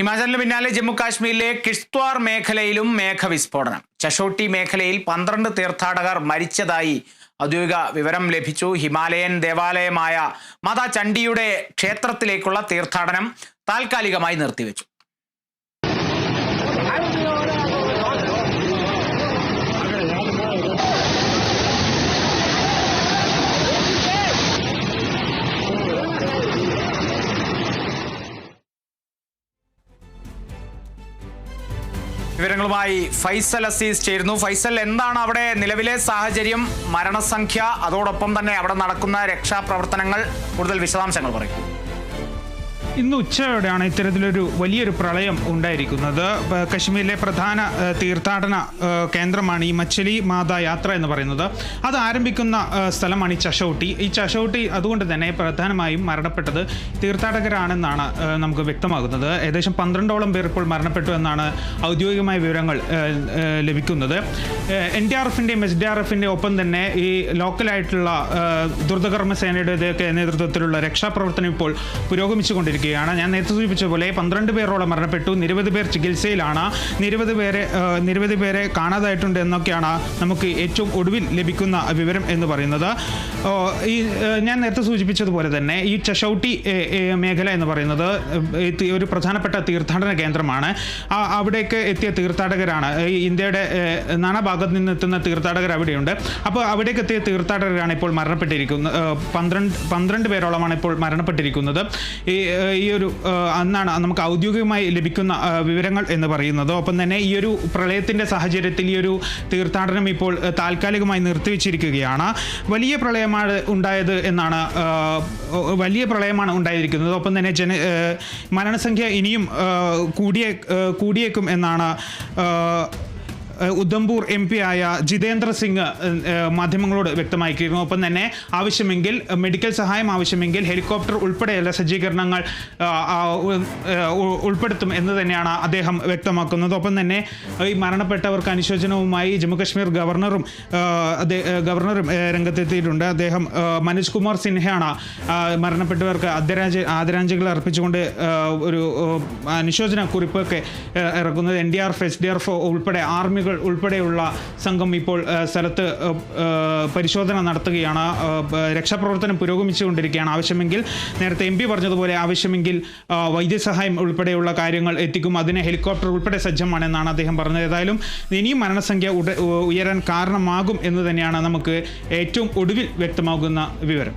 ഹിമാചലിന് പിന്നാലെ ജമ്മു കാശ്മീരിലെ കിഷ്ത്വാർ മേഖലയിലും മേഘവിസ്ഫോടനം. ചഷോട്ടി മേഖലയിൽ 12 തീർത്ഥാടകർ മരിച്ചതായി ഔദ്യോഗിക വിവരം ലഭിച്ചു. ഹിമാലയൻ ദേവാലയമായ മാതാ ചണ്ഡിയുടെ ക്ഷേത്രത്തിലേക്കുള്ള തീർത്ഥാടനം താൽക്കാലികമായി നിർത്തിവെച്ചു. വിവരങ്ങളുമായി ഫൈസൽ അസീസ് ചേരുന്നു. ഫൈസൽ, എന്താണ് അവിടെ നിലവിലെ സാഹചര്യം, മരണസംഖ്യ, അതോടൊപ്പം തന്നെ അവിടെ നടക്കുന്ന രക്ഷാപ്രവർത്തനങ്ങൾ, കൂടുതൽ വിശദാംശങ്ങൾ പറയും. ഇന്ന് ഉച്ചയോടെയാണ് ഇത്തരത്തിലൊരു വലിയൊരു പ്രളയം ഉണ്ടായിരിക്കുന്നത്. കശ്മീരിലെ പ്രധാന തീർത്ഥാടന കേന്ദ്രമാണ് ഈ മച്ചലി മാതാ യാത്ര എന്ന് പറയുന്നത്. അത് ആരംഭിക്കുന്ന സ്ഥലമാണ് ഈ ചഷോട്ടി. ഈ ചഷോട്ടി അതുകൊണ്ട് തന്നെ പ്രധാനമായും മരണപ്പെട്ടത് തീർത്ഥാടകരാണെന്നാണ് നമുക്ക് വ്യക്തമാകുന്നത്. ഏകദേശം 12ഓളം പേർ ഇപ്പോൾ മരണപ്പെട്ടു എന്നാണ് ഔദ്യോഗികമായ വിവരങ്ങൾ ലഭിക്കുന്നത്. NDRFിൻ്റെയും SDRFിൻ്റെയും ഒപ്പം തന്നെ ഈ ലോക്കലായിട്ടുള്ള ദ്രുതകർമ്മ സേനയുടെയൊക്കെ നേതൃത്വത്തിലുള്ള രക്ഷാപ്രവർത്തനം ഇപ്പോൾ പുരോഗമിച്ചുകൊണ്ടിരിക്കുകയാണ്. ഞാൻ നേരത്തെ സൂചിപ്പിച്ച പോലെ 12 പേരോളം മരണപ്പെട്ടു, നിരവധി പേർ ചികിത്സയിലാണ്, നിരവധി പേരെ കാണാതായിട്ടുണ്ട് എന്നൊക്കെയാണ് നമുക്ക് ഏറ്റവും ഒടുവിൽ ലഭിക്കുന്ന വിവരം എന്ന് പറയുന്നത്. ഞാൻ നേരത്തെ സൂചിപ്പിച്ചതുപോലെ തന്നെ ഈ ചഷൗട്ടി മേഖല എന്ന് പറയുന്നത് ഒരു പ്രധാനപ്പെട്ട തീർത്ഥാടന കേന്ദ്രമാണ്. അവിടേക്ക് എത്തിയ തീർത്ഥാടകരാണ്, ഇന്ത്യയുടെ നാനാഭാഗത്ത് നിന്ന് എത്തുന്ന തീർത്ഥാടകർ അവിടെയുണ്ട്. അപ്പോൾ അവിടേക്ക് എത്തിയ തീർത്ഥാടകരാണ് ഇപ്പോൾ മരണപ്പെട്ടിരിക്കുന്നത്. 12 പേരോളമാണ് ഇപ്പോൾ മരണപ്പെട്ടിരിക്കുന്നത്. ഈ ഒരു അന്നാണ് നമുക്ക് ഔദ്യോഗികമായി ലഭിക്കുന്ന വിവരങ്ങൾ എന്ന് പറയുന്നത്. ഒപ്പം തന്നെ ഈ ഒരു പ്രളയത്തിൻ്റെ സാഹചര്യത്തിൽ ഈ ഒരു തീർത്ഥാടനം ഇപ്പോൾ താൽക്കാലികമായി നിർത്തിവെച്ചിരിക്കുകയാണ്. വലിയ പ്രളയമാണ് ഉണ്ടായിരിക്കുന്നത്. ഒപ്പം തന്നെ മരണസംഖ്യ ഇനിയും കൂടിയേക്കും എന്നാണ് ഉധംപൂർ MP ആയ ജിതേന്ദ്ര സിംഗ് മാധ്യമങ്ങളോട് വ്യക്തമാക്കിയിരുന്നു. ഒപ്പം തന്നെ ആവശ്യമെങ്കിൽ മെഡിക്കൽ സഹായം ആവശ്യമെങ്കിൽ ഹെലികോപ്റ്റർ ഉൾപ്പെടെയുള്ള സജ്ജീകരണങ്ങൾ ഉൾപ്പെടുത്തും എന്ന് തന്നെയാണ് അദ്ദേഹം വ്യക്തമാക്കുന്നത്. ഒപ്പം തന്നെ ഈ മരണപ്പെട്ടവർക്ക് അനുശോചനവുമായി ജമ്മുകശ്മീർ ഗവർണറും രംഗത്തെത്തിയിട്ടുണ്ട്. അദ്ദേഹം മനോജ് കുമാർ സിൻഹയാണ് മരണപ്പെട്ടവർക്ക് ആദരാഞ്ജലികൾ അർപ്പിച്ചുകൊണ്ട് ഒരു അനുശോചന കുറിപ്പൊക്കെ ഇറക്കുന്നത്. NDRF SDRF ഉൾപ്പെടെ ആർമി ഉൾപ്പെടെയുള്ള സംഘം ഇപ്പോൾ സ്ഥലത്ത് പരിശോധന നടത്തുകയാണ്. രക്ഷാപ്രവർത്തനം പുരോഗമിച്ചുകൊണ്ടിരിക്കുകയാണ്. ആവശ്യമെങ്കിൽ നേരത്തെ MP പറഞ്ഞതുപോലെ ആവശ്യമെങ്കിൽ വൈദ്യസഹായം ഉൾപ്പെടെയുള്ള കാര്യങ്ങൾ എത്തിക്കും. അതിന് ഹെലികോപ്റ്റർ ഉൾപ്പെടെ സജ്ജമാണെന്നാണ് അദ്ദേഹം പറഞ്ഞത്. ഏതായാലും ഇനിയും മരണസംഖ്യ ഉയരാൻ കാരണമാകും എന്ന് തന്നെയാണ് നമുക്ക് ഏറ്റവും ഒടുവിൽ വ്യക്തമാകുന്ന വിവരം.